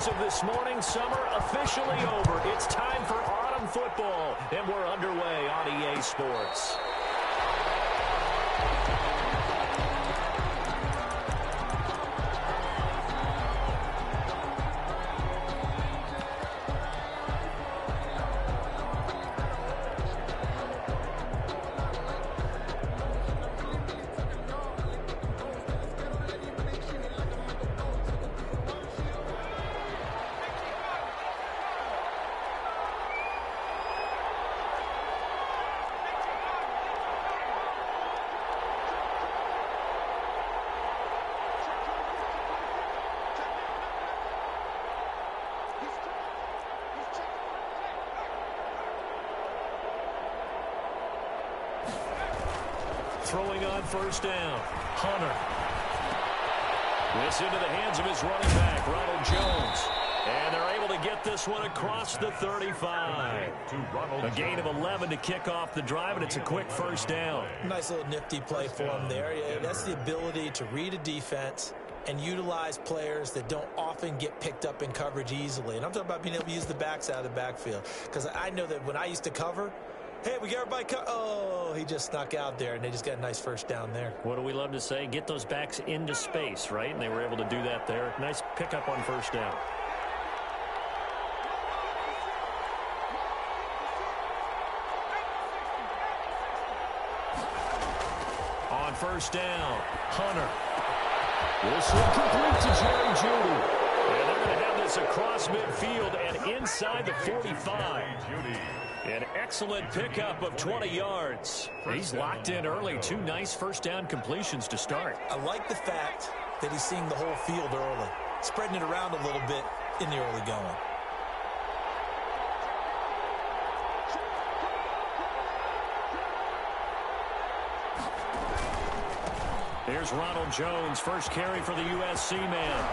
Of this morning, summer officially over. It's time for autumn football, and we're underway on EA Sports. Throwing on first down, Hunter. This into the hands of his running back, Ronald Jones. And they're able to get this one across the 35. A gain of 11 to kick off the drive, and it's a quick first down. Nice little nifty play for him there. Yeah, that's the ability to read a defense and utilize players that don't often get picked up in coverage easily. And I'm talking about being able to use the backs out of the backfield. Because I know that when I used to cover, hey, we got everybody oh, he just snuck out there, and they just got a nice first down there. What do we love to say? Get those backs into space, right? And they were able to do that there. Nice pickup on first down. On first down, Hunter. This will complete to Jerry Gywu. And they're going to have this across midfield and inside the 45. An excellent pickup of 20 yards. He's locked in early. Two nice first down completions to start. I like the fact that he's seeing the whole field early, spreading it around a little bit in the early going. Here's Ronald Jones, first carry for the USC man.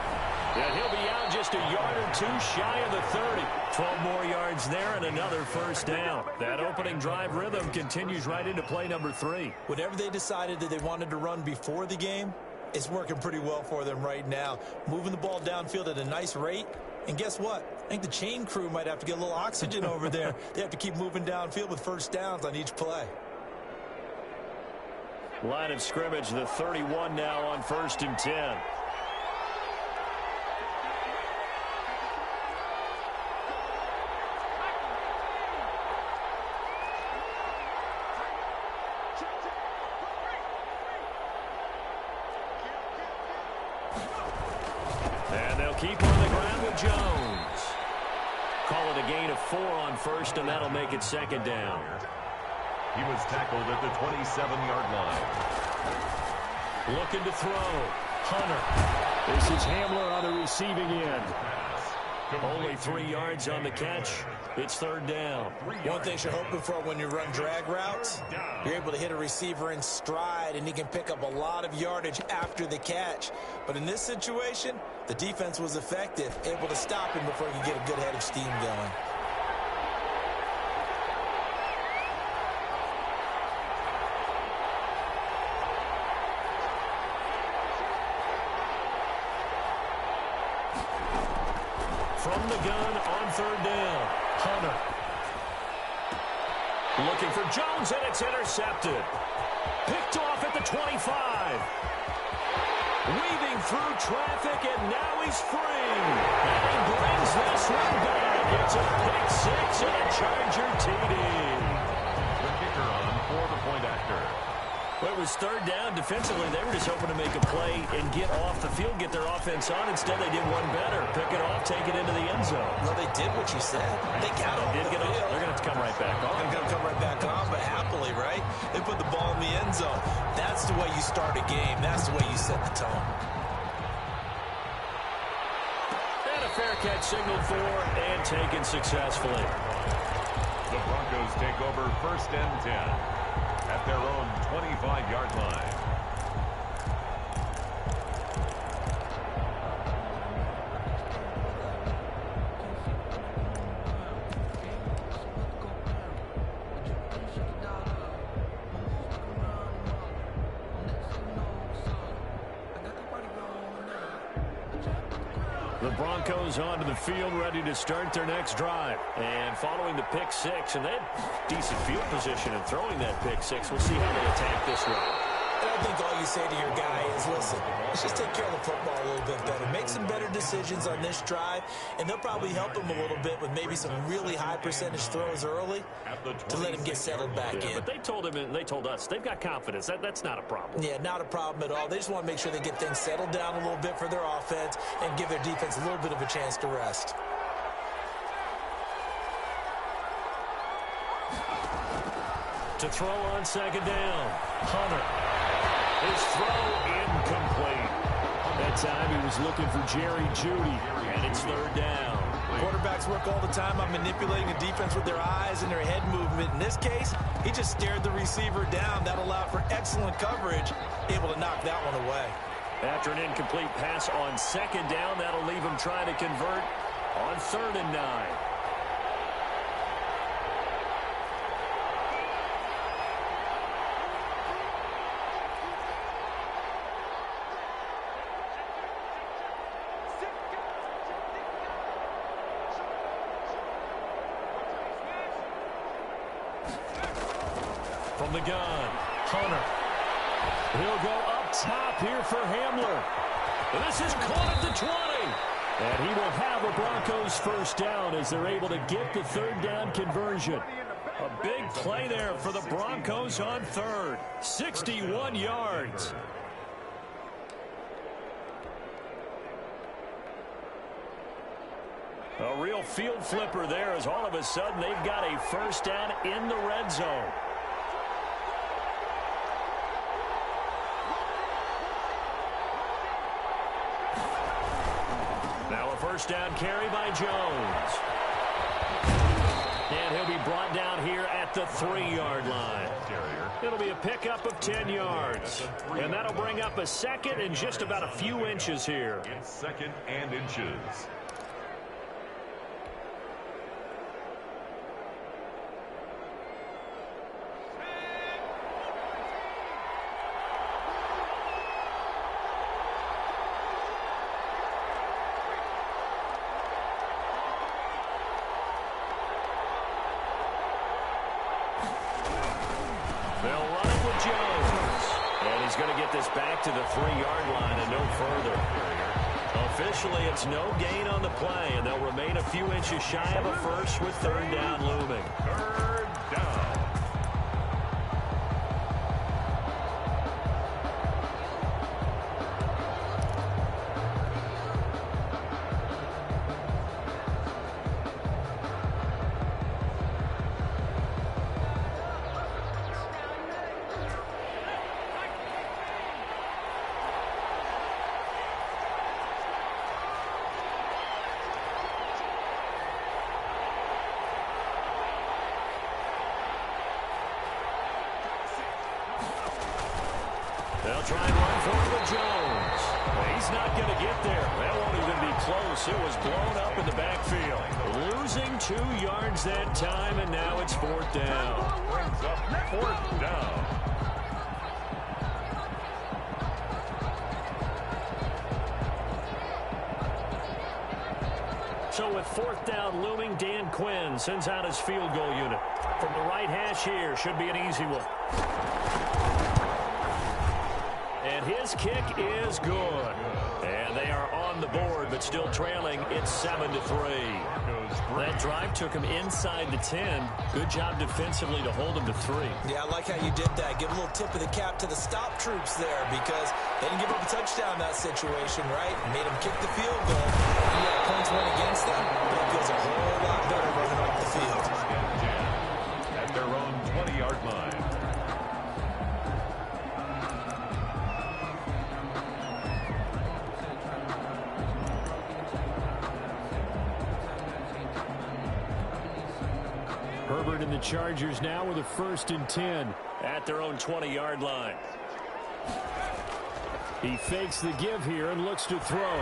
And he'll be out just a yard or two shy of the 30. 12 more yards there and another first down. That opening drive rhythm continues right into play number 3. Whatever they decided that they wanted to run before the game, it's working pretty well for them right now. Moving the ball downfield at a nice rate. And guess what? I think the chain crew might have to get a little oxygen over there. They have to keep moving downfield with first downs on each play. Line of scrimmage, the 31 now on 1st and 10. And they'll keep on the ground with Jones. Call it a gain of 4 on first, and that'll make it second down. He was tackled at the 27-yard line. Looking to throw. Hunter. This is Hamler on the receiving end. Only 3 yards on the catch. It's third down. One thing you're hoping for when you run drag routes, you're able to hit a receiver in stride, and he can pick up a lot of yardage after the catch. But in this situation, the defense was effective, able to stop him before he could get a good head of steam going. From the gun on third down, Hunter. Looking for Jones, and it's intercepted. Picked off at the 25. Weaving through traffic, and now he's free. And he brings this one back. It's a pick six and a Charger TD. The kicker on for the point after. Well, it was third down. Defensively, they were just hoping to make a play and get off the field, get their offense on. Instead, they did one better. Pick it off, take it into the end zone. Well, they did what you said. They got off the field. They're going to have to come right back on. They're going to come right back on, but happily, right? They put the ball in the end zone. That's the way you start a game. That's the way you set the tone. And a fair catch signaled for and taken successfully. The Broncos take over 1st and 10 at their own 25-yard line. The Broncos onto the field, ready to start their next drive. And following the pick six, and they had decent field position in throwing that pick six. We'll see how they attack this one. And I think all you say to your guy is, listen, let's just take care of the football a little bit better. Make some better decisions on this drive, and they'll probably help him a little bit with maybe some really high percentage throws early to let him get settled back in. But they told him, and they told us, they've got confidence. That's not a problem. Yeah, not a problem at all. They just want to make sure they get things settled down a little bit for their offense and give their defense a little bit of a chance to rest. To throw on second down, Hunter. His throw incomplete. That time he was looking for Jerry Jeudy, and it's third down. Quarterbacks work all the time on manipulating a defense with their eyes and their head movement. In this case, he just stared the receiver down. That allowed for excellent coverage, able to knock that one away. After an incomplete pass on second down, that'll leave him trying to convert on 3rd and 9. From the gun, Hunter. He'll go up top here for Hamler. And this is caught at the 20. And he will have a Broncos first down as they're able to get the 3rd down conversion. A big play there for the Broncos on 3rd. 61 yards. A real field flipper there as all of a sudden they've got a first down in the red zone. Now a first down carry by Jones. And he'll be brought down here at the 3-yard line. It'll be a pickup of 10 yards. And that'll bring up a second and just about a few inches here. It's 2nd and inches. They'll run it with Jones. And he's going to get this back to the 3-yard line and no further. Officially, it's no gain on the play, and they'll remain a few inches shy of a first with 3rd down looming. 3rd down. They'll try and run for it with Jones. Well, he's not going to get there. That won't even be close. It was blown up in the backfield. Losing 2 yards that time, and now it's 4th down. Brings up 4th down. So with 4th down looming, Dan Quinn sends out his field goal unit. From the right hash here, should be an easy one. And his kick is good. And they are on the board, but still trailing. It's 7-3. That drive took him inside the 10. Good job defensively to hold him to 3. Yeah, I like how you did that. Give a little tip of the cap to the stop troops there because they didn't give up a touchdown in that situation, right? Made them kick the field goal. Yeah, points went against them, but it feels a whole lot better running off the field. At their own 20-yard line. Herbert and the Chargers now with a 1st and 10 at their own 20-yard line. He fakes the give here and looks to throw. And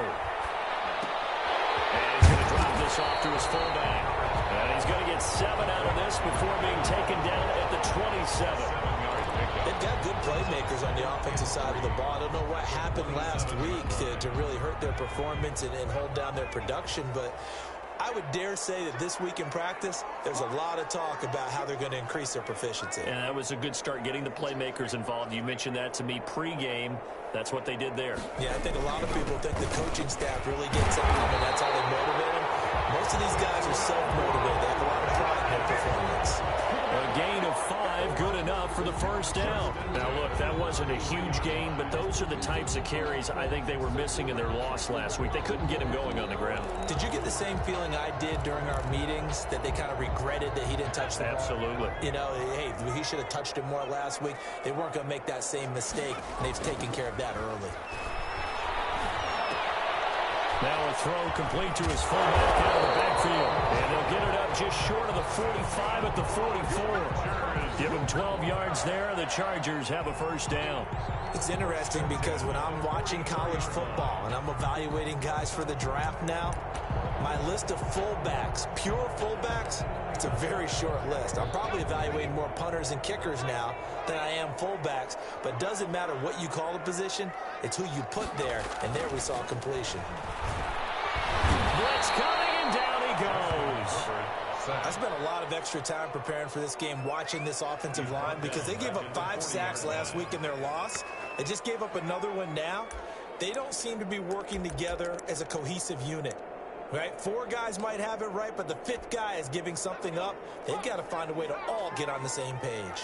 he's going to drop this off to his fullback. And he's going to get 7 out of this before being taken down at the 27. They've got good playmakers on the offensive side of the ball. I don't know what happened last week to really hurt their performance and hold down their production, but I would dare say that this week in practice, there's a lot of talk about how they're going to increase their proficiency. And that was a good start, getting the playmakers involved. You mentioned that to me pregame. That's what they did there. Yeah, I think a lot of people think the coaching staff really gets on them, and that's how they motivate them. Most of these guys are self-motivated. They have a lot of pride in their performance. A gain of 5, good enough for the first down. Now, look, that wasn't a huge gain, but those are the types of carries I think they were missing in their loss last week. They couldn't get him going on the ground. Did you get the same feeling I did during our meetings, that they kind of regretted that he didn't touch the ball? Absolutely. You know, hey, he should have touched it more last week. They weren't going to make that same mistake, and they've taken care of that early. Now a throw complete to his fullback out of the backfield. And they'll get it up just short of the 45 at the 44. Give him 12 yards there. The Chargers have a first down. It's interesting because when I'm watching college football and I'm evaluating guys for the draft now, my list of fullbacks, pure fullbacks, it's a very short list. I'm probably evaluating more punters and kickers now than I am fullbacks, but it doesn't matter what you call the position, it's who you put there, and there we saw completion. Blitz coming, and down he goes. I spent a lot of extra time preparing for this game, watching this offensive line, because they gave up 5 sacks last week in their loss. They just gave up another one now. They don't seem to be working together as a cohesive unit. Right? 4 guys might have it right, but the 5th guy is giving something up. They've got to find a way to all get on the same page.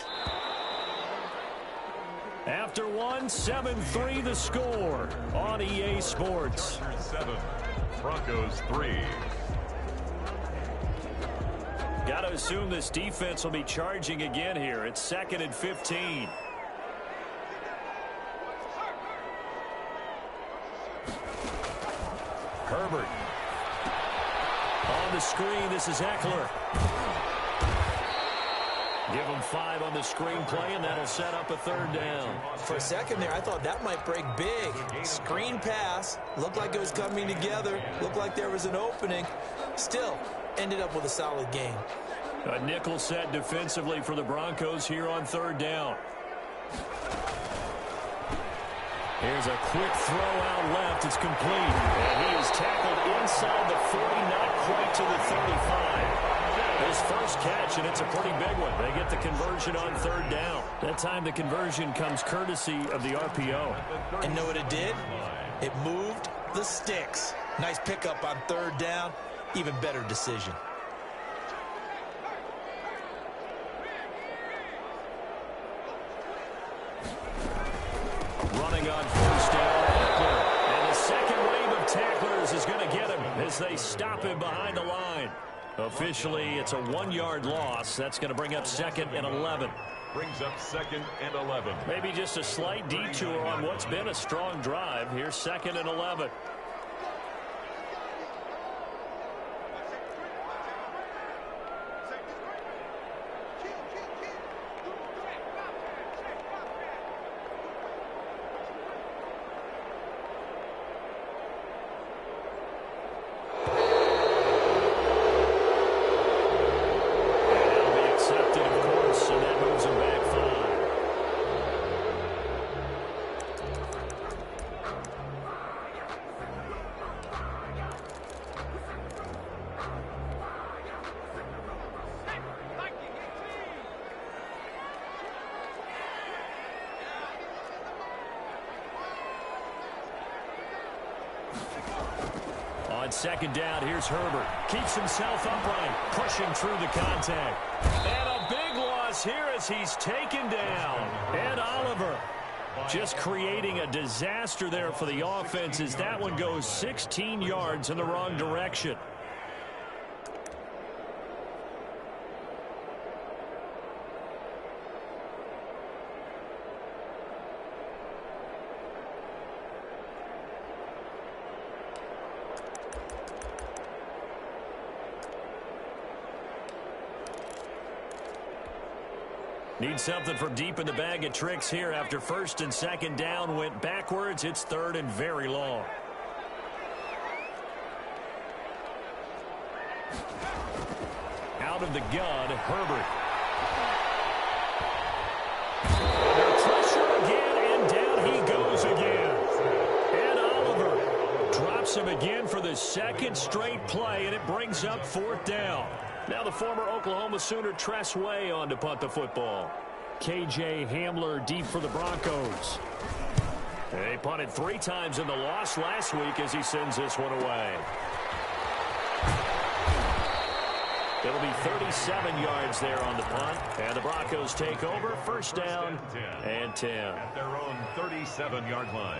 After one, 7-3 the score on EA Sports. 7, Broncos 3. Got to assume this defense will be charging again here. It's 2nd and 15. Herbert. On the screen, this is Eckler. Give him 5 on the screen play, and that'll set up a 3rd down. For a second there, I thought that might break big. Screen pass. Looked like it was coming together. Looked like there was an opening. Still, ended up with a solid game. A nickel set defensively for the Broncos here on 3rd down. Here's a quick throw out left. It's complete. And he is tackled inside the 40, not quite to the 35. His first catch, and it's a pretty big one. They get the conversion on 3rd down. That time the conversion comes courtesy of the RPO. And know what it did? It moved the sticks. Nice pickup on 3rd down. Even better decision. Running on 1st down, Eckler. And the second wave of tacklers is going to get him as they stop him behind the line. Officially, it's a 1-yard loss. That's going to bring up 2nd and 11. Brings up 2nd and 11. Maybe just a slight detour on what's been a strong drive. Here's 2nd and 11. On 2nd down, here's Herbert. Keeps himself upright, pushing through the contact. And a big loss here as he's taken down. Ed Oliver just creating a disaster there for the offense as that one goes 16 yards in the wrong direction. Need something from deep in the bag of tricks here after 1st and 2nd down went backwards. It's 3rd and very long. Out of the gun, Herbert. goes again. And Oliver drops him again for the second straight play, and it brings up 4th down. Now the former Oklahoma Sooner Tress Way on to punt the football. KJ Hamler deep for the Broncos. They punted 3 times in the loss last week as he sends this one away. It'll be 37 yards there on the punt. And the Broncos take over. 1st down and 10. At their own 37-yard line.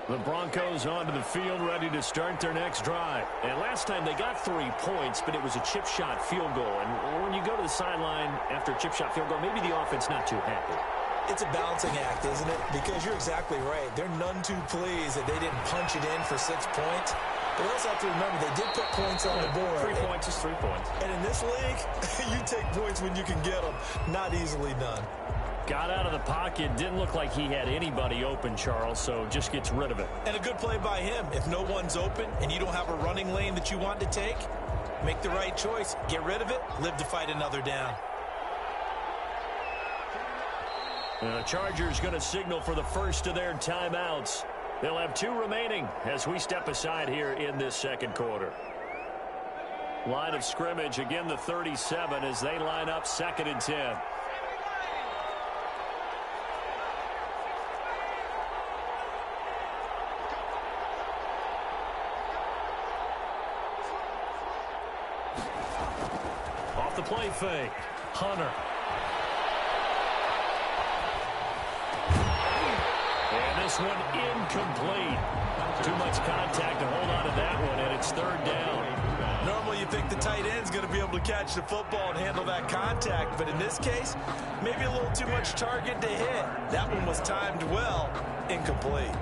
The Broncos onto the field, ready to start their next drive. And last time they got 3 points, but it was a chip shot field goal. And when you go to the sideline after a chip shot field goal, maybe the offense not too happy. It's a balancing act, isn't it? Because you're exactly right. They're none too pleased that they didn't punch it in for 6 points. But you also have to remember they did put points on the board. 3 points is 3 points. And in this league, you take points when you can get them. Not easily done. Got out of the pocket. Didn't look like he had anybody open, Charles, so just gets rid of it. And a good play by him. If no one's open and you don't have a running lane that you want to take, make the right choice. Get rid of it. Live to fight another down. And the Chargers going to signal for the first of their timeouts. They'll have 2 remaining as we step aside here in this second quarter. Line of scrimmage, again the 37 as they line up 2nd and 10. Off the play fake, Hunter. And this one incomplete. Too much contact to hold on to that one, and it's 3rd down. Normally you think the tight end's going to be able to catch the football and handle that contact, but in this case, maybe a little too much target to hit. That one was timed well, incomplete.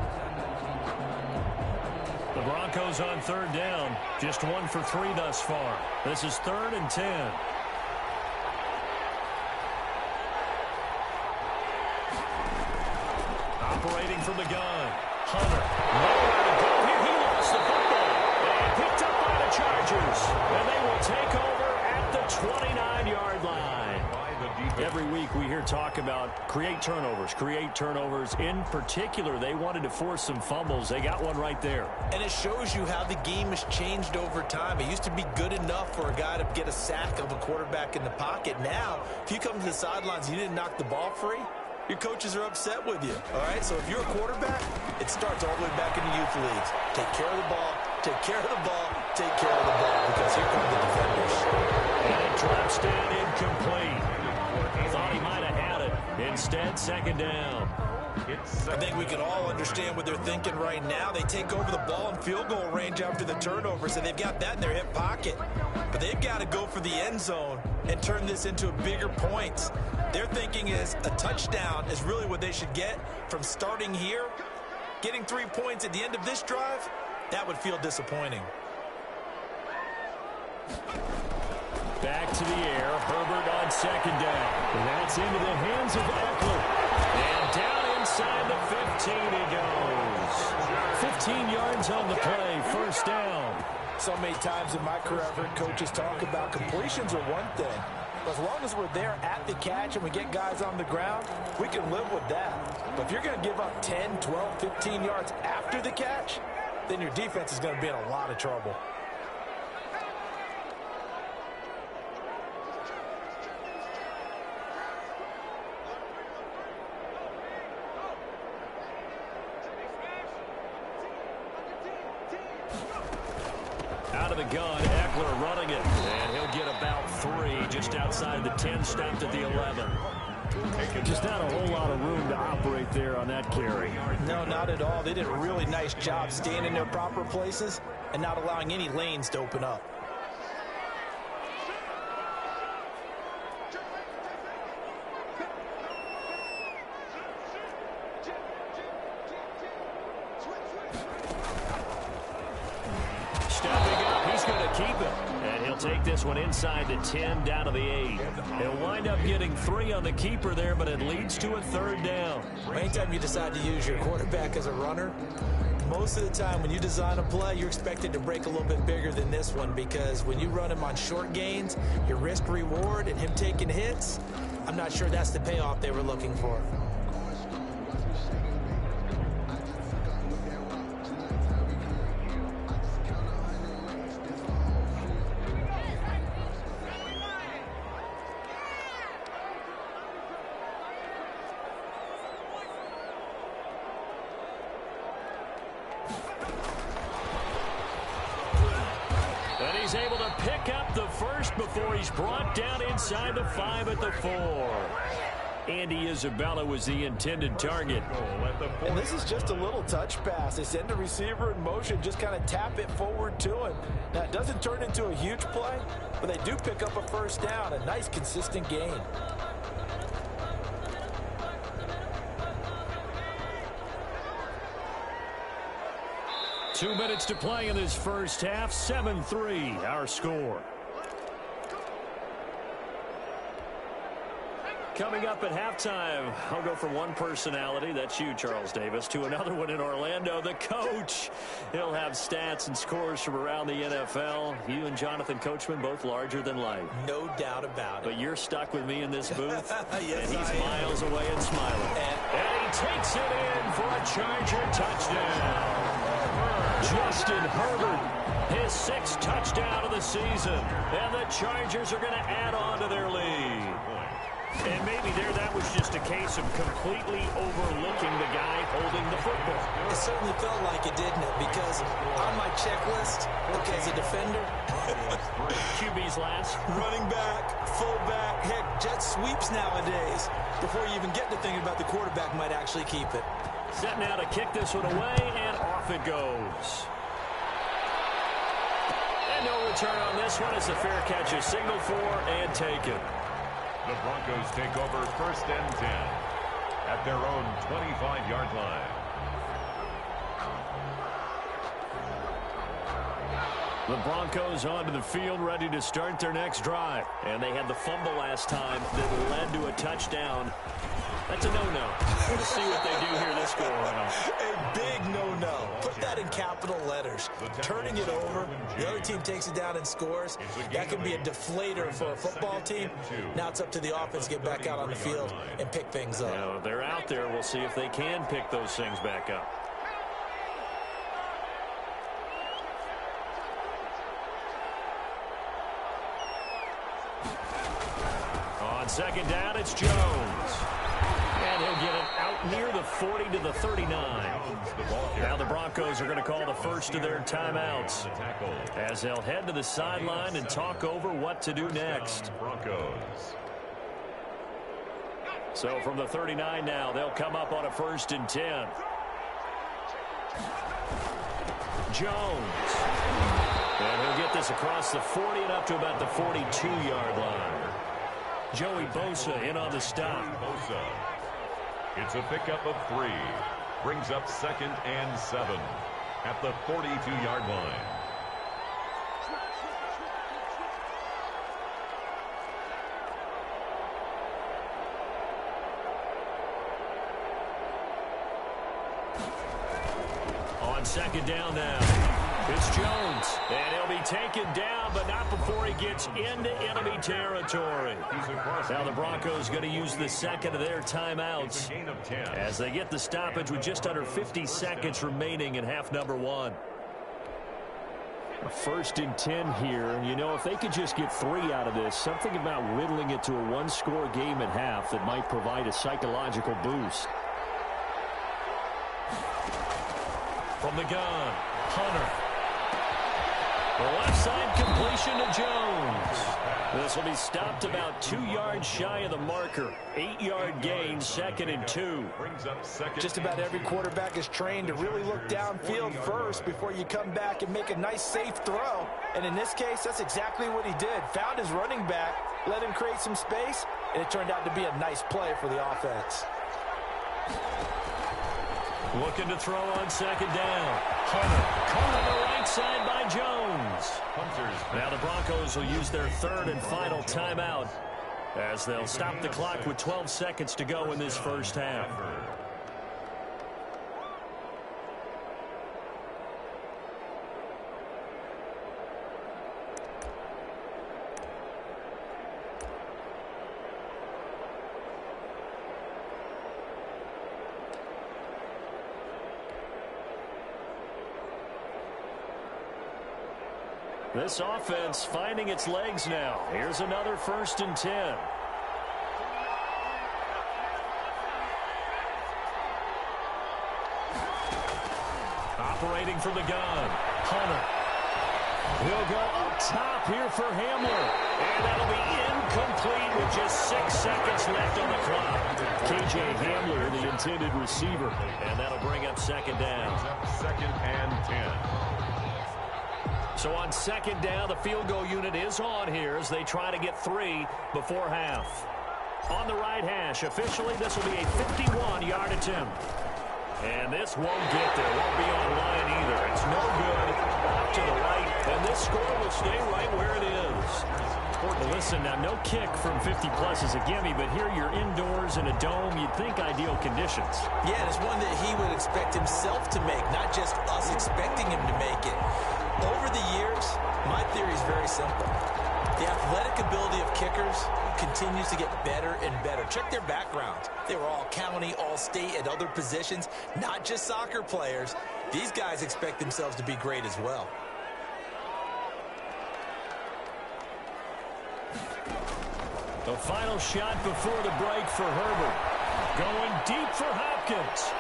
The Broncos on 3rd down, just 1 for 3 thus far. This is 3rd and 10. Operating from the gun, Hunter. Nowhere to go here. He lost the football. And picked up by the Chargers. And they will take over at the 29-yard line. Every week we hear talk about create turnovers. In particular, they wanted to force some fumbles. They got one right there. And it shows you how the game has changed over time. It used to be good enough for a guy to get a sack of a quarterback in the pocket. Now, if you come to the sidelines and you didn't knock the ball free, your coaches are upset with you, all right? So if you're a quarterback, it starts all the way back in the youth leagues. Take care of the ball, take care of the ball, take care of the ball, because here come the defenders. And it drops down incomplete. Thought he might have had it. Instead, 2nd down. I think we can all understand what they're thinking right now. They take over the ball in field goal range after the turnover, so they've got that in their hip pocket. But they've got to go for the end zone and turn this into bigger points. Their thinking is a touchdown is really what they should get from starting here. Getting 3 points at the end of this drive, that would feel disappointing. Back to the air. Herbert on 2nd down. And that's into the hands of Eckler. And down inside the 15 he goes. 15 yards on the play. 1st down. So many times in my career, I've heard coaches talk about completions are one thing. But as long as we're there at the catch and we get guys on the ground, we can live with that. But if you're going to give up 10, 12, 15 yards after the catch, then your defense is going to be in a lot of trouble. Out of the gun, Eckler running it. And he'll get about 3 just outside the 10, stopped at the 11. Just not a whole lot of room to operate there on that carry. No, not at all. They did a really nice job staying in their proper places and not allowing any lanes to open up. Stepping up, he's going to keep it. And he'll take this one inside the 10, down to the 8. He'll wind up getting 3 on the keeper there, but it leads to a 3rd down. Anytime you decide to use your quarterback as a runner, Most of the time when you design a play, you're expected to break a little bit bigger than this one, because when you run him on short gains, your risk reward and him taking hits, I'm not sure that's the payoff they were looking for. He's able to pick up the first before he's brought down inside the 5 at the 4. Andy Isabella was the intended target. And this is just a little touch pass. They send the receiver in motion, just kind of tap it forward to him. Now, it doesn't turn into a huge play, but they do pick up a first down, a nice, consistent gain. Two minutes to play in this first half. 7-3, our score. Coming up at halftime, I'll go from one personality, that's you, Charles Davis, to another one in Orlando, the coach. He'll have stats and scores from around the NFL. You and Jonathan Coachman, both larger than life. No doubt about it. But you're stuck with me in this booth, yes, and he's miles away and smiling. And he takes it in for a Charger touchdown. Justin Herbert, his 6th touchdown of the season, and the Chargers are going to add on to their lead. And maybe that was just a case of completely overlooking the guy holding the football. It certainly felt like it, didn't it? Because on my checklist, as a defender, QB's last. Running back, fullback, heck, jet sweeps nowadays. Before you even get to thinking about the quarterback might actually keep it. Set now to kick this one away, and off it goes. And no return on this one. It's a fair catch, a signal for, and taken. The Broncos take over 1st and 10 at their own 25-yard line. The Broncos onto the field, ready to start their next drive. And they had the fumble last time that led to a touchdown. That's a no-no. We'll see what they do here this go-around. A big no-no. Put that in capital letters. Turning it over, the other team takes it down and scores. That can be a deflator for a football team. Now it's up to the offense to get back out on the field and pick things up. Now, they're out there. We'll see if they can pick those things back up. On second down, it's Jones. And he'll get it out near the 40 to the 39. Now the Broncos are going to call the first of their timeouts as they'll head to the sideline and talk over what to do next. So from the 39 now, they'll come up on a 1st and 10. Jones. And he'll get this across the 40 and up to about the 42-yard line. Joey Bosa in on the stop. It's a pickup of 3. Brings up 2nd and 7 at the 42-yard line. On second down now, it's Jones. And he'll be taken down, but not before he gets into enemy territory. Now the Broncos going to use the 2nd of their timeouts as they get the stoppage with just under 50 seconds remaining in half number 1. A 1st and 10 here, and you know, if they could just get 3 out of this, something about whittling it to a 1-score game at half that might provide a psychological boost. From the gun, Hunter. The left side completion to Jones. This will be stopped about 2 yards shy of the marker. 8-yard gain, 2nd and 2. Just about every quarterback is trained to really look downfield first before you come back and make a nice, safe throw. And in this case, that's exactly what he did. Found his running back, let him create some space, and it turned out to be a nice play for the offense. Looking to throw on 2nd down. Hunter caught on the right side by Jones. Now the Broncos will use their 3rd and final timeout as they'll stop the clock with 12 seconds to go in this first half. This offense finding its legs now. Here's another 1st and 10. Operating from the gun, Hunter. He'll go up top here for Hamler. And that'll be incomplete with just 6 seconds left on the clock. K.J. Hamler, the intended receiver. And that'll bring up 2nd down. 2nd and 10. So on 2nd down, the field goal unit is on here as they try to get 3 before half. On the right hash, officially this will be a 51-yard attempt. And this won't get there. Won't be on line either. It's no good. Off to the right. And this score will stay right where it is. Well, listen, now no kick from 50-plus is a gimme, but here you're indoors in a dome. You'd think ideal conditions. Yeah, and it's one that he would expect himself to make, not just us expecting him to make it. Over the years, my theory is very simple. The athletic ability of kickers continues to get better and better. Check their backgrounds. They were all county, all state, at other positions, not just soccer players. These guys expect themselves to be great as well. The final shot before the break for Herbert. Going deep for Hopkins.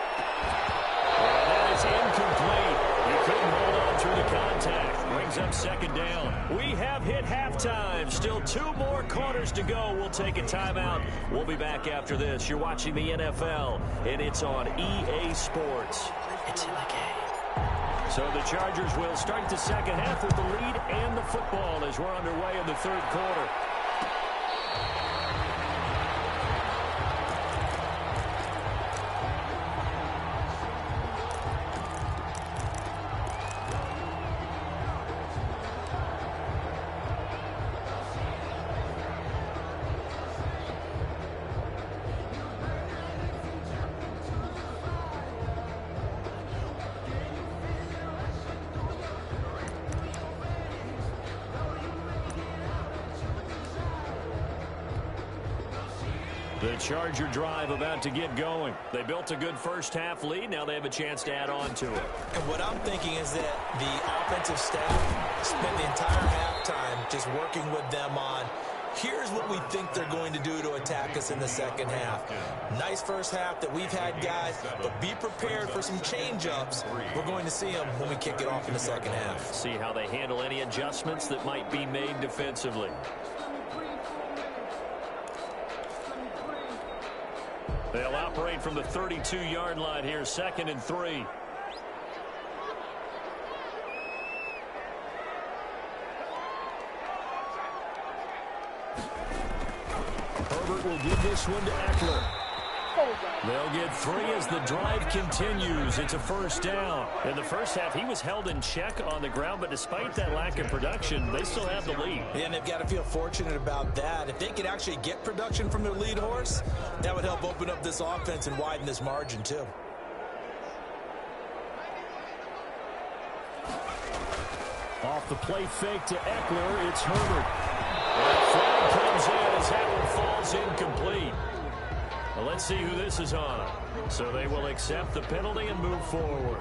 And that is incomplete. He couldn't hold on through the contact. Brings up 2nd down. We have hit halftime. Still 2 more quarters to go. We'll take a timeout. We'll be back after this. You're watching the NFL, and it's on EA Sports. It's in the game. So the Chargers will start the 2nd half with the lead and the football as we're underway in the 3rd quarter. The Charger drive about to get going. They built a good 1st half lead. Now they have a chance to add on to it. And what I'm thinking is that the offensive staff spent the entire halftime just working with them on, here's what we think they're going to do to attack us in the 2nd half. Nice 1st half that we've had, guys, but be prepared for some change-ups. We're going to see them when we kick it off in the 2nd half. See how they handle any adjustments that might be made defensively. They'll operate from the 32-yard line here, 2nd and 3. Herbert will give this one to Eckler. They'll get 3 as the drive continues. It's a 1st down. In the 1st half, he was held in check on the ground, but despite that lack of production, they still have the lead. And they've got to feel fortunate about that. If they could actually get production from their lead horse, that would help open up this offense and widen this margin, too. Off the play fake to Eckler, it's Herbert. And the flag comes in as that one falls incomplete. Well, let's see who this is on. So they will accept the penalty and move forward.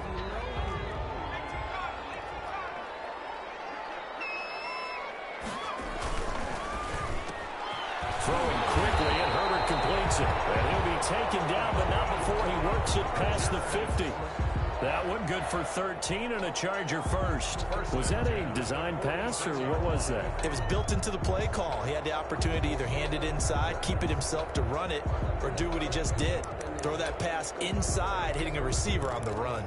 Throwing quickly, and Herbert completes it. And he'll be taken down, but not before he works it past the 50. That one good for 13 and a Charger 1st. Was that a design pass, or what was that? It was built into the play call. He had the opportunity to either hand it inside, keep it himself to run it, or do what he just did. Throw that pass inside, hitting a receiver on the run.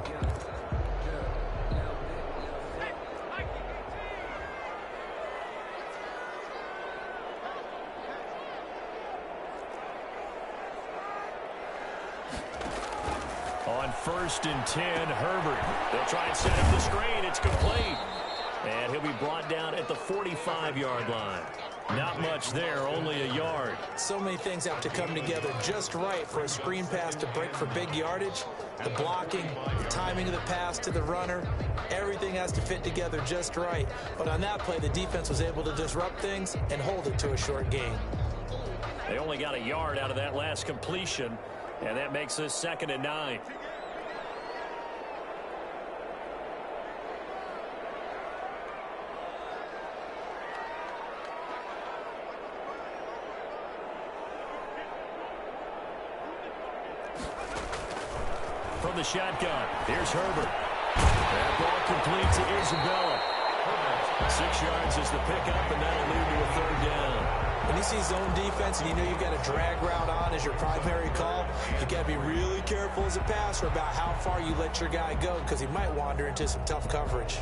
On 1st and 10, Herbert. They'll try and set up the screen. It's complete. And he'll be brought down at the 45-yard line. Not much there, only a yard. So many things have to come together just right for a screen pass to break for big yardage. The blocking, the timing of the pass to the runner, everything has to fit together just right. But on that play, the defense was able to disrupt things and hold it to a short gain. They only got a yard out of that last completion, and that makes this 2nd and 9. from the shotgun. Here's Herbert. That ball complete to Isabella. 6 yards is the pickup, and that'll lead to a 3rd down. When you see zone defense and you know you've got a drag route on as your primary call, you got to be really careful as a passer about how far you let your guy go because he might wander into some tough coverage.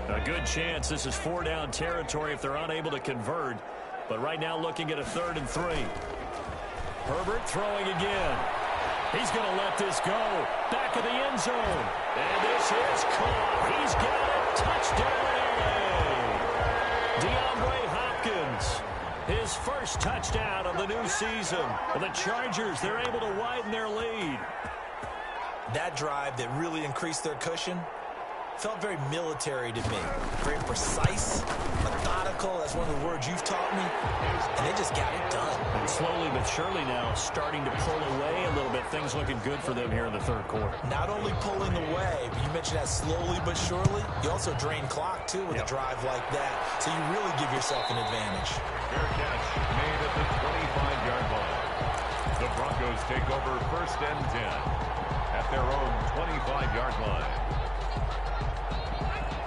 A good chance this is 4-down territory if they're unable to convert. But right now looking at a 3rd and 3. Herbert throwing again. He's going to let this go. Back of the end zone. And this is caught. He's got it. Touchdown. DeAndre Hopkins. His first touchdown of the new season. Well, the Chargers, they're able to widen their lead. That drive that really increased their cushion felt very military to me. Very precise, methodical. That's one of the words you've taught me. And they just got it done. And slowly but surely now starting to pull away a little bit. Things looking good for them here in the 3rd quarter. Not only pulling away, but you mentioned that slowly but surely. You also drain clock, too, with a drive like that. So you really give yourself an advantage. Fair catch made at the 25-yard line. The Broncos take over 1st and 10 at their own 25-yard line.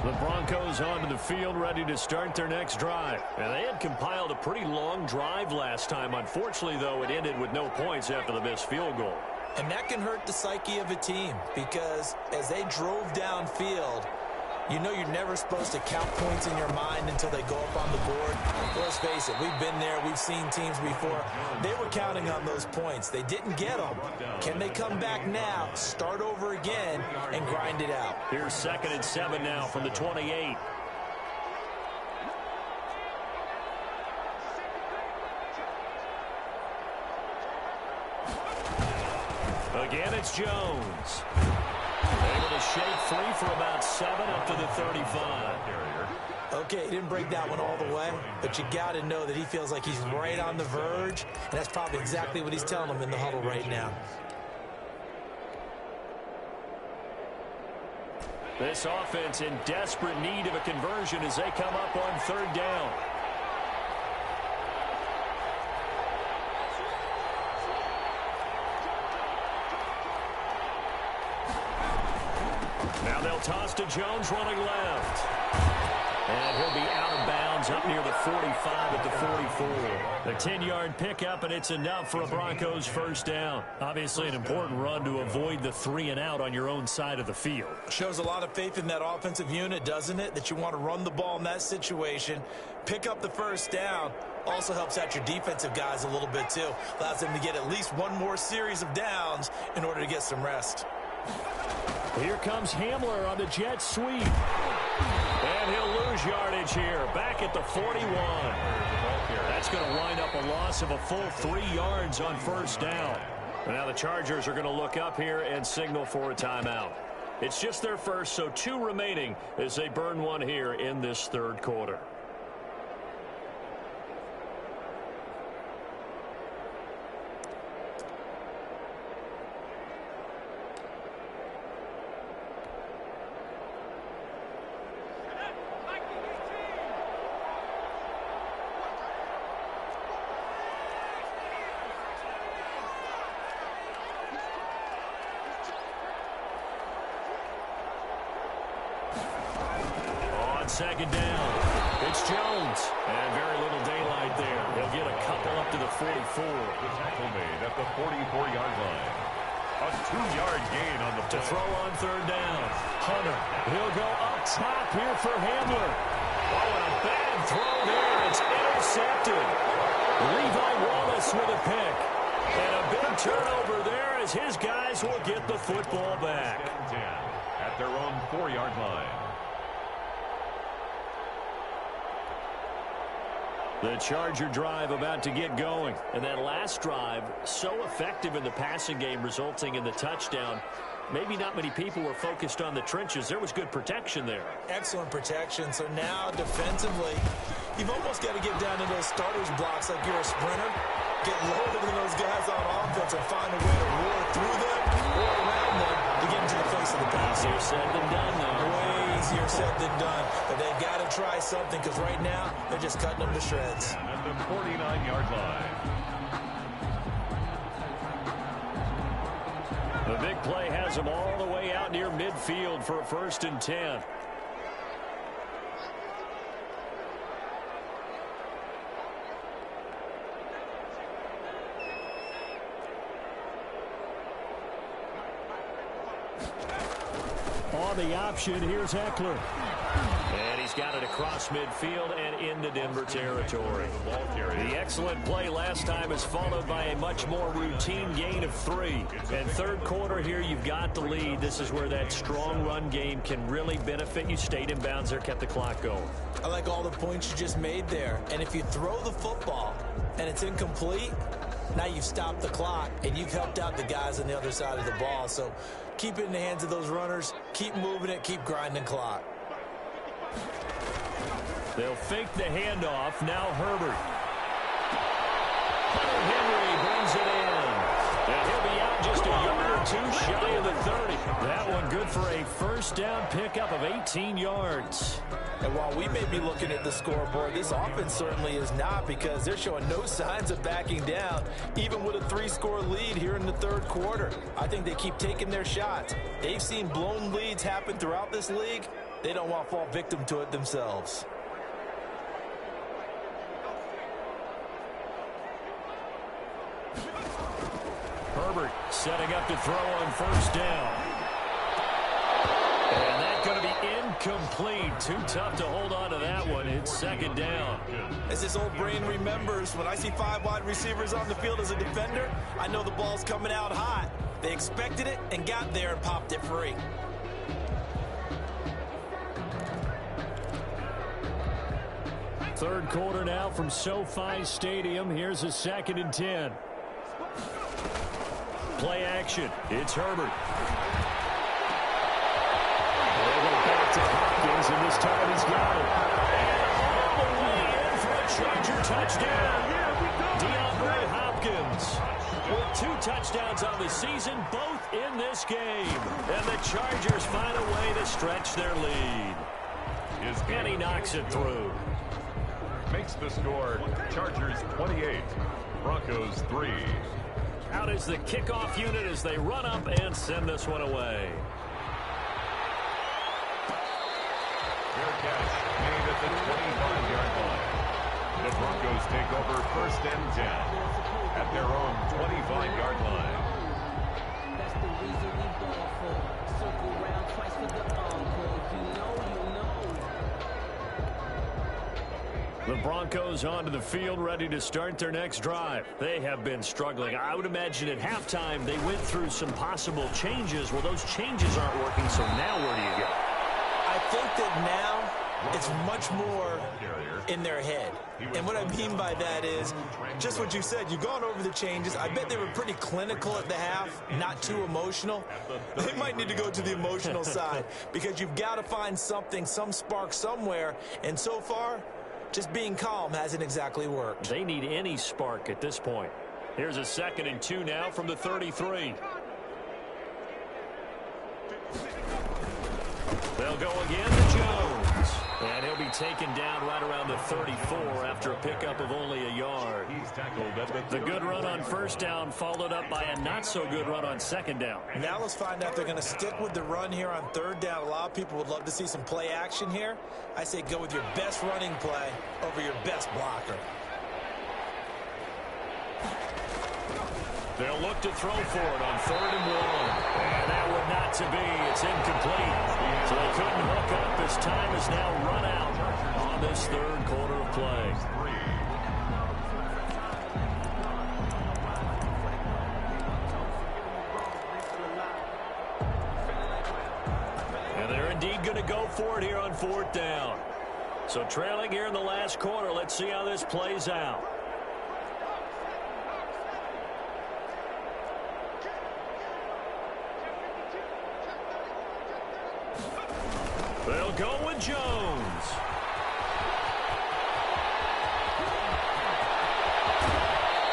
The Broncos onto the field, ready to start their next drive. And they had compiled a pretty long drive last time. Unfortunately, though, it ended with no points after the missed field goal. And that can hurt the psyche of a team because as they drove downfield, you know you're never supposed to count points in your mind until they go up on the board. Let's face it, we've been there. We've seen teams before. They were counting on those points. They didn't get them. Can they come back now, start over again, and grind it out? Here's 2nd and 7 now from the 28. Again, it's Jones. Able to shake free for about 7 up to the 35. Okay, he didn't break that one all the way, but you got to know that he feels like he's right on the verge, and that's probably exactly what he's telling them in the huddle right now. This offense in desperate need of a conversion as they come up on 3rd down. Now they'll toss to Jones running left. And he'll be out of bounds up near the 45 at the 44. A 10-yard pickup, and it's enough for a Broncos 1st down. Obviously an important run to avoid the 3 and out on your own side of the field. Shows a lot of faith in that offensive unit, doesn't it? That you want to run the ball in that situation. Pick up the 1st down. Also helps out your defensive guys a little bit, too. Allows them to get at least one more series of downs in order to get some rest. Here comes Hamler on the jet sweep. And he'll lose yardage here. Back at the 41. That's going to wind up a loss of a full 3 yards on 1st down. Now the Chargers are going to look up here and signal for a timeout. It's just their first, so 2 remaining as they burn one here in this 3rd quarter. On 2nd down, it's Jones. And very little daylight there. He'll get a couple up to the 44. The tackle made at the 44-yard line. A 2-yard gain on the play. To throw on 3rd down. Hunter, he'll go up top here for Hamler. Oh, and a bad throw there. It's intercepted. Levi Wallace with a pick. And a big turnover there as his guys will get the football back. 10 at their own 4-yard line. The Charger drive about to get going. And that last drive, so effective in the passing game, resulting in the touchdown. Maybe not many people were focused on the trenches. There was good protection there. Excellent protection. So now defensively, you've almost got to get down to those starters blocks like you're a sprinter. Get lower than those guys on offense and find a way to roar through them or around them to get into the face of the pass. Easier said than done, though. Way easier said than done, but they've got to try something because right now they're just cutting them to shreds. At the 49-yard line. The big play has them all the way out near midfield for a 1st and 10. On the option, here's Eckler. And he's got it across midfield and into Denver territory. The excellent play last time is followed by a much more routine gain of 3. And third quarter here, you've got the lead. This is where that strong run game can really benefit you. Stayed in bounds there, kept the clock going. I like all the points you just made there. And if you throw the football and it's incomplete, now you've stopped the clock and you've helped out the guys on the other side of the ball. So keep it in the hands of those runners. Keep moving it. Keep grinding clock. They'll fake the handoff. Now Herbert. Hunter Henry brings it in. And he'll be out just a yard or 2 shy of the 30. That one good for a 1st down pickup of 18 yards. And while we may be looking at the scoreboard, this offense certainly is not, because they're showing no signs of backing down, even with a 3-score lead here in the third quarter. I think they keep taking their shots. They've seen blown leads happen throughout this league. They don't want to fall victim to it themselves. Herbert setting up to throw on 1st down. And that's going to be incomplete. Too tough to hold on to that one. It's 2nd down. As this old brain remembers, when I see 5 wide receivers on the field as a defender, I know the ball's coming out hot. They expected it and got there and popped it free. Third quarter now from SoFi Stadium. Here's a 2nd and 10. Play action. It's Herbert. They'll go back to Hopkins, and this time he's got it. And all the way in for a Charger touchdown. DeAndre Hopkins with 2 touchdowns on the season, both in this game. And the Chargers find a way to stretch their lead. And he knocks it through. Makes the score Chargers 28, Broncos 3. Out is the kickoff unit as they run up and send this one away. Fair catch made at the 25-yard line. The Broncos take over 1st and 10 at their own 25-yard line. That's the reason we ball for. Circle round twice for the encore. You know. The Broncos onto the field, ready to start their next drive. They have been struggling. I would imagine at halftime they went through some possible changes. Well, those changes aren't working, so now where do you go? I think that now it's much more in their head. And what I mean by that is just what you said. You've gone over the changes. I bet they were pretty clinical at the half, not too emotional. They might need to go to the emotional side, because you've got to find something, some spark somewhere. And so far, just being calm hasn't exactly worked. They need any spark at this point. Here's a 2nd and 2 now from the 33. They'll go again to Jones. And he'll be taken down right around the 34 after a pickup of only a yard. He's tackled at The good run on 1st down followed up by a not-so-good run on 2nd down. Now let's find out if they're going to stick with the run here on 3rd down. A lot of people would love to see some play action here. I say go with your best running play over your best blocker. They'll look to throw for it on 3rd and 1. And that would not to be. It's incomplete. So they couldn't hook up. As time is now run out on this 3rd quarter of play. And they're indeed going to go for it here on 4th down. So trailing here in the last quarter. Let's see how this plays out. They'll go with Jones.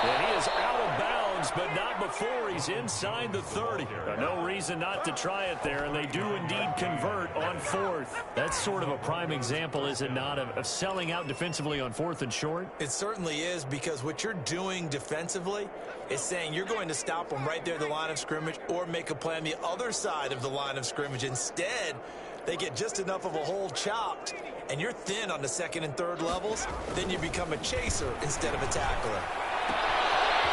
And he is out of bounds bounds, but not before he's inside the 30. No reason not to try it there, and they do indeed convert on 4th. That's sort of a prime example, is it not, of selling out defensively on 4th and short? It certainly is, because what you're doing defensively is saying you're going to stop them right there at the line of scrimmage or make a play on the other side of the line of scrimmage. Instead, they get just enough of a hole chopped, and you're thin on the 2nd and 3rd levels, then you become a chaser instead of a tackler.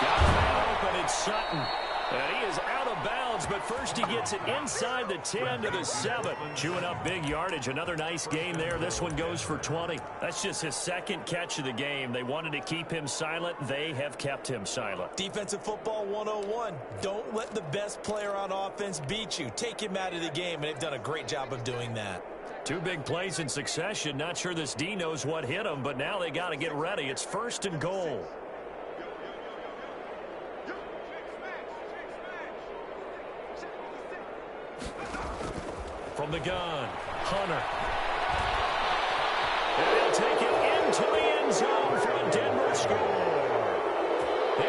Got the man open, it's Sutton. And he is out of bounds, but first he gets it inside the 10 to the 7. Chewing up big yardage. Another nice gain there. This one goes for 20. That's just his 2nd catch of the game. They wanted to keep him silent. They have kept him silent. Defensive football 101. Don't let the best player on offense beat you. Take him out of the game, and they've done a great job of doing that. 2 big plays in succession. Not sure this D knows what hit him, but now they got to get ready. It's 1st and goal. From the gun, Hunter. And they'll take it into the end zone for a Denver score.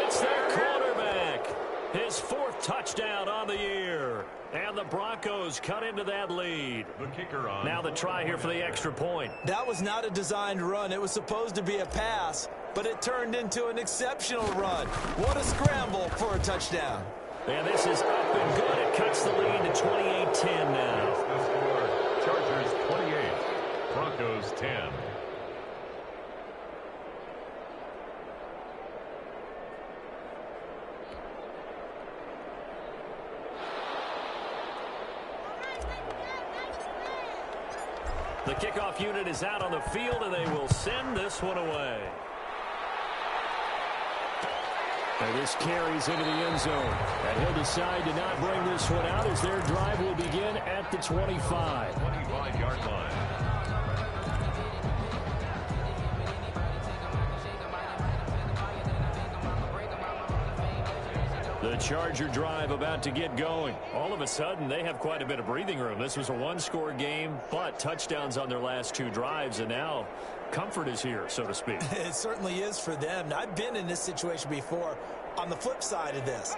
It's their quarterback. His 4th touchdown on the year. And the Broncos cut into that lead. The kicker on. Now the try here for the extra point. That was not a designed run. It was supposed to be a pass, but it turned into an exceptional run. What a scramble for a touchdown. And this is up and good. It cuts the lead to 28-10 now. The score, Chargers 28, Broncos 10. The kickoff unit is out on the field, and they will send this one away. And this carries into the end zone. And he'll decide to not bring this one out as their drive will begin at the 25. 25-yard line. The Charger drive about to get going. All of a sudden, they have quite a bit of breathing room. This was a 1-score game, but touchdowns on their last 2 drives, and now comfort is here, so to speak. It certainly is for them. Now, I've been in this situation before on the flip side of this.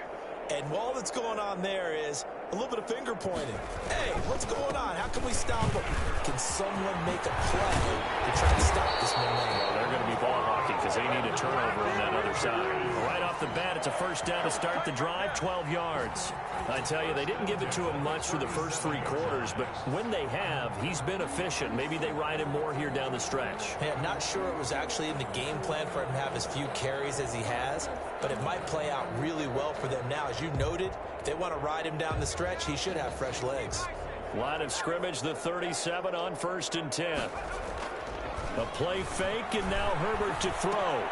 And all that's going on there is a little bit of finger pointing. Hey, what's going on? How can we stop them? Can someone make a play to try to stop this momentum? Well, they're going to be ball hawking because they need a turnover on that other side. Right off the bat, it's a 1st down to start the drive, 12 yards. I tell you, they didn't give it to him much for the first 3 quarters, but when they have, he's been efficient. Maybe they ride him more here down the stretch. Hey, I'm not sure it was actually in the game plan for him to have as few carries as he has, but it might play out really well for them now. As you noted, if they want to ride him down the stretch, he should have fresh legs. Line of scrimmage, the 37 on 1st and 10. A play fake, and now Herbert to throw.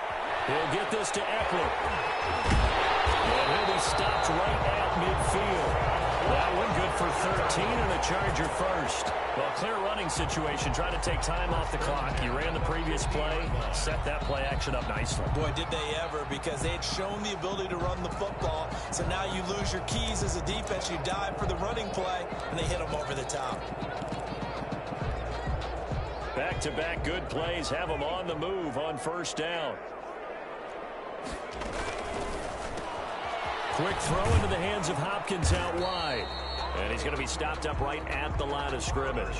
He'll get this to Eckler. And he'll be stopped right at midfield. That one good for 13 and a Charger first. Well, clear running situation. Try to take time off the clock. You ran the previous play, set that play action up nicely. Boy, did they ever, because they had shown the ability to run the football. So now you lose your keys as a defense. You dive for the running play, and they hit them over the top. Back-to-back good plays have them on the move on 1st down. Quick throw into the hands of Hopkins out wide. And he's going to be stopped up right at the line of scrimmage.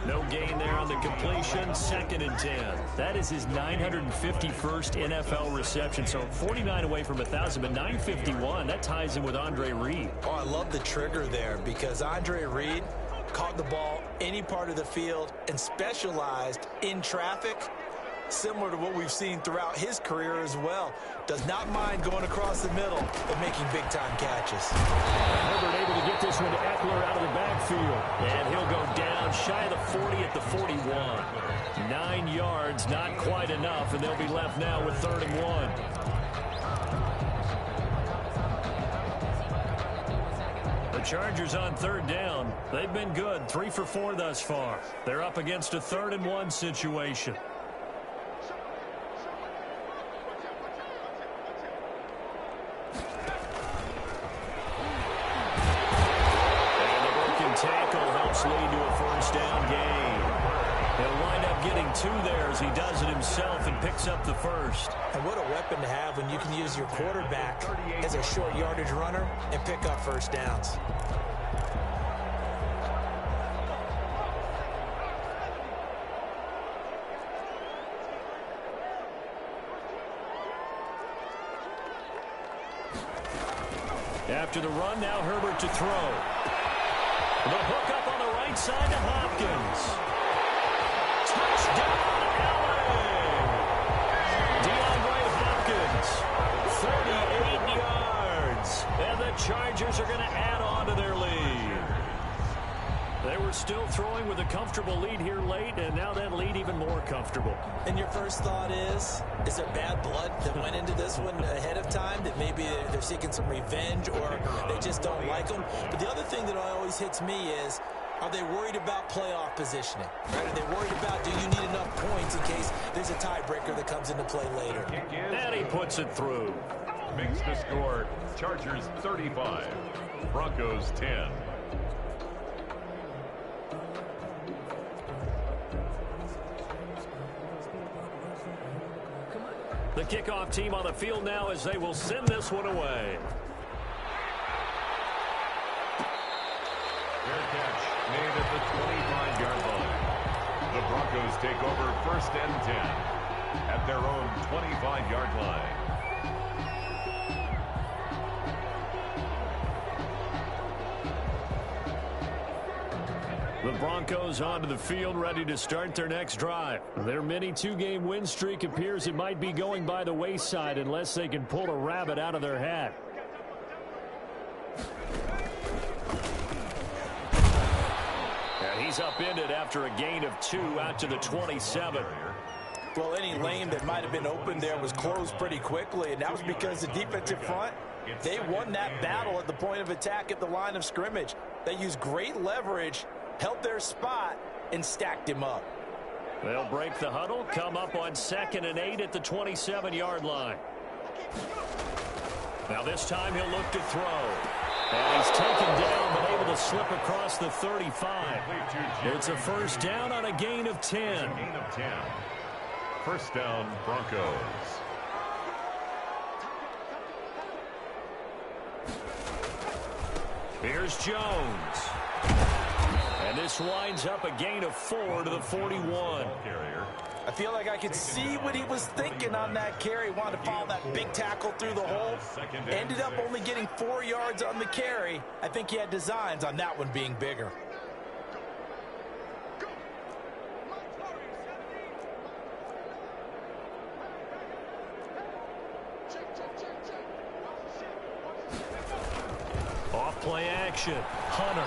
No gain there on the completion. 2nd and 10. That is his 951st NFL reception. So 49 away from 1,000, but 951. That ties him with Andre Reed. Oh, I love the trigger there, because Andre Reed caught the ball any part of the field and specialized in traffic, similar to what we've seen throughout his career as well. Does not mind going across the middle and making big-time catches. Herbert able to get this one to Eckler out of the backfield. And he'll go down shy of the 40 at the 41. 9 yards, not quite enough, and they'll be left now with 3rd and 1. The Chargers on 3rd down. They've been good, 3 for 4 thus far. They're up against a 3rd and 1 situation. Tackle helps lead to a 1st down gain. He'll wind up getting 2 2 there as he does it himself and picks up the first. And what a weapon to have when you can use your quarterback as a short yardage runner and pick up first downs. After the run, now Herbert to throw. The hook up on the right side to Hopkins. Touchdown, LA! DeAndre Hopkins, 38 yards. And the Chargers are going to add on to their lead. They were still throwing with a comfortable lead here late, and now that lead even more comfortable. And your first thought is there bad blood that went into this one ahead of time, that maybe they're seeking some revenge or they just don't like them? But the other thing that always hits me is, are they worried about playoff positioning? Right? Are they worried about, do you need enough points in case there's a tiebreaker that comes into play later? And he puts it through. Makes the score Chargers 35, Broncos 10. The kickoff team on the field now as they will send this one away. Fair catch made at the 25-yard line. The Broncos take over 1st and 10 at their own 25-yard line. The Broncos onto the field, ready to start their next drive. Their mini 2-game win streak appears it might be going by the wayside unless they can pull a rabbit out of their hat. And he's upended after a gain of 2 out to the 27. Well, any lane that might have been open there was closed pretty quickly, and that was because the defensive front, they won that battle at the point of attack at the line of scrimmage. They used great leverage, held their spot, and stacked him up. They'll break the huddle, come up on 2nd and 8 at the 27-yard line. Now this time he'll look to throw. And he's taken down but able to slip across the 35. It's a first down on a gain of 10. Gain of 10. First down, Broncos. Here's Jones. And this winds up a gain of 4 to the 41. I feel like I could see what he was thinking on that carry. Wanted to follow that big tackle through the hole. Ended up only getting 4 yards on the carry. I think he had designs on that one being bigger. Off play action. Hunter.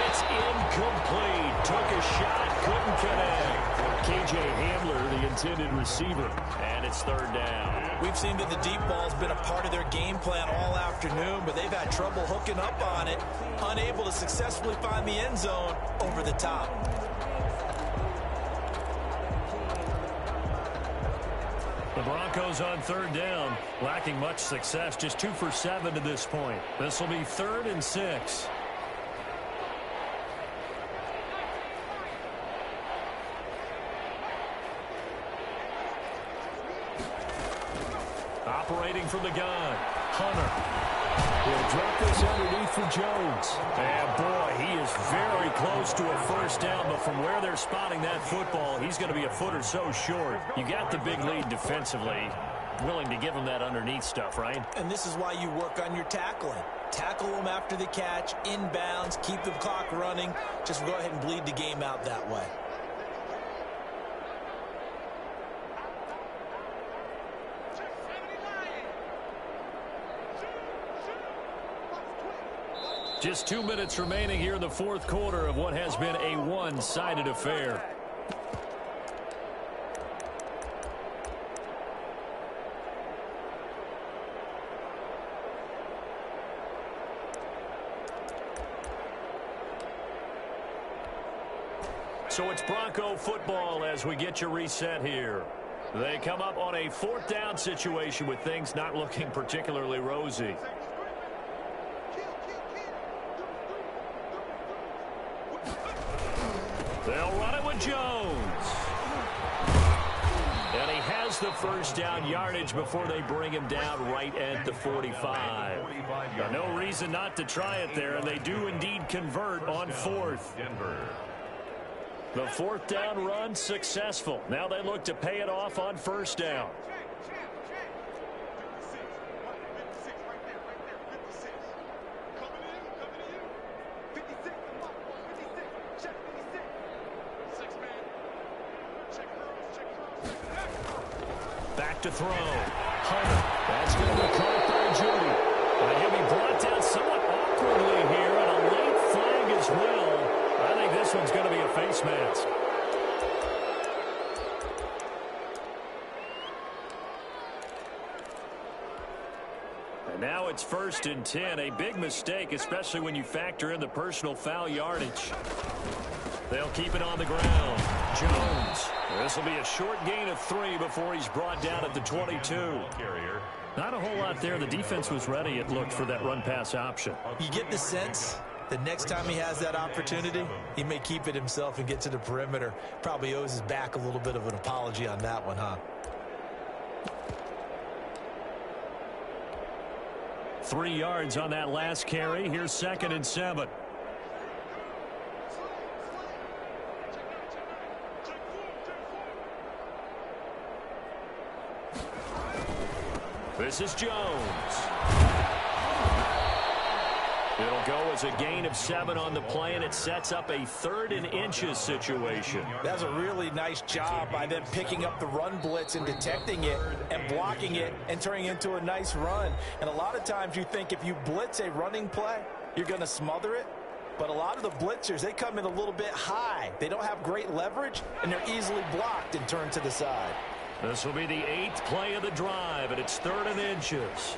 It's incomplete. Took a shot, couldn't connect. KJ Hamler, the intended receiver, and it's 3rd down. We've seen that the deep ball's been a part of their game plan all afternoon, but they've had trouble hooking up on it, unable to successfully find the end zone over the top. The Broncos on 3rd down, lacking much success, just 2 for 7 to this point. This will be 3rd and 6. Operating from the gun, Hunter. He'll drop this underneath for Jones. And boy, he is very close to a first down, but from where they're spotting that football, he's going to be a foot or so short. You got the big lead defensively. Willing to give him that underneath stuff, right? And this is why you work on your tackling. Tackle them after the catch, inbounds, keep the clock running. Just go ahead and bleed the game out that way. Just 2 minutes remaining here in the 4th quarter of what has been a one-sided affair. So it's Bronco football as we get you reset here. They come up on a 4th down situation with things not looking particularly rosy. They'll run it with Jones. And he has the first down yardage before they bring him down right at the 45. No reason not to try it there, and they do indeed convert on fourth. The fourth down run successful. Now they look to pay it off on first down. Back to throw. Hunter. That's going to be caught by Gywu. He'll be brought down somewhat awkwardly here, and a late flag as well. I think this one's going to be a face mask. And now it's 1st and 10. A big mistake, especially when you factor in the personal foul yardage. They'll keep it on the ground. Jones. This will be a short gain of 3 before he's brought down at the 22. Not a whole lot there. The defense was ready, it looked, for that run-pass option. You get the sense the next time he has that opportunity, he may keep it himself and get to the perimeter. Probably owes his back a little bit of an apology on that one, huh? 3 yards on that last carry. Here's 2nd and 7. This is Jones. It'll go as a gain of 7 on the play, and it sets up a 3rd and inches situation. That's a really nice job by them picking up the run blitz and detecting it and blocking it and turning it into a nice run. And a lot of times you think if you blitz a running play, you're going to smother it. But a lot of the blitzers, they come in a little bit high. They don't have great leverage, and they're easily blocked and turned to the side. This will be the 8th play of the drive, and it's 3rd and inches.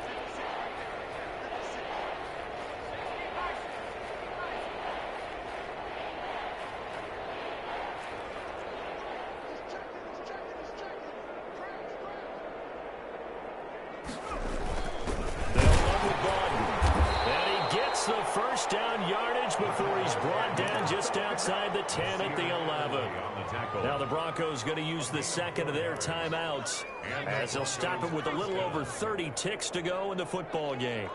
The first down yardage before he's brought down just outside the 10 at the 11. Now the Broncos going to use the 2nd of their timeouts as they'll stop it with a little over 30 ticks to go in the football game.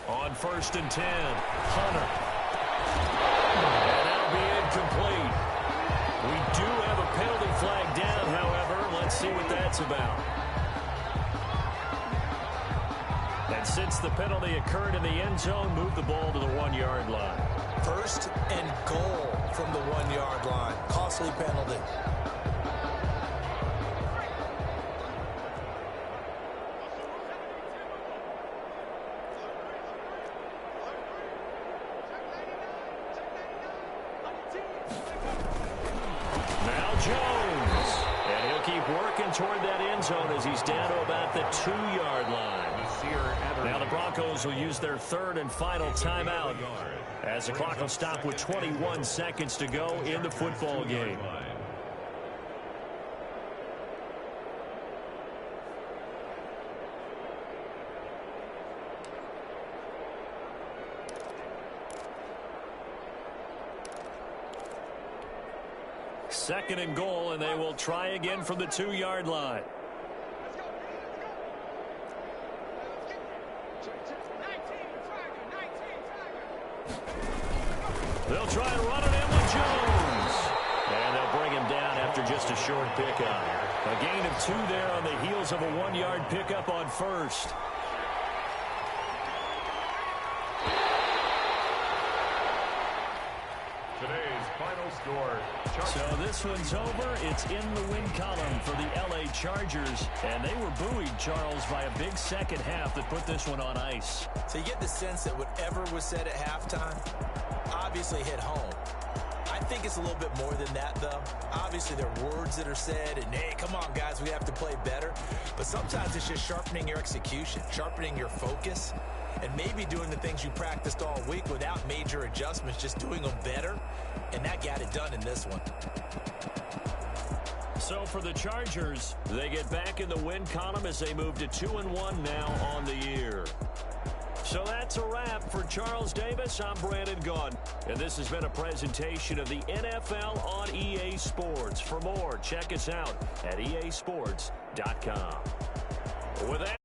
On 1st and 10, Hunter. And that'll be incomplete. We do have a penalty flag down, however. Let's see what that's about. And since the penalty occurred in the end zone, move the ball to the 1-yard line. 1st and goal from the 1-yard line. Costly penalty. Now Jones. And he'll keep working toward that end zone as he's down to about the 2-yard line. Now the Broncos will use their 3rd and final timeout as the clock will stop with 21 seconds to go in the football game. Second and goal, and they will try again from the 2-yard line. They'll try and run it in with Jones. And they'll bring him down after just a short pickup. A gain of 2 there on the heels of a 1-yard pickup on 1st. Today's final score. So this one's over. It's in the win column for the LA Chargers. And they were buoyed, Charles, by a big second half that put this one on ice. So you get the sense that whatever was said at halftime obviously hit home. I think it's a little bit more than that, though. Obviously, there are words that are said, and, hey, come on, guys, we have to play better. But sometimes it's just sharpening your execution, sharpening your focus, and maybe doing the things you practiced all week without major adjustments, just doing them better, and that got it done in this one. So for the Chargers, they get back in the win column as they move to 2-1 now on the year. So that's a wrap for Charles Davis. I'm Brandon Gaudin, and this has been a presentation of the NFL on EA Sports. For more, check us out at easports.com. With that.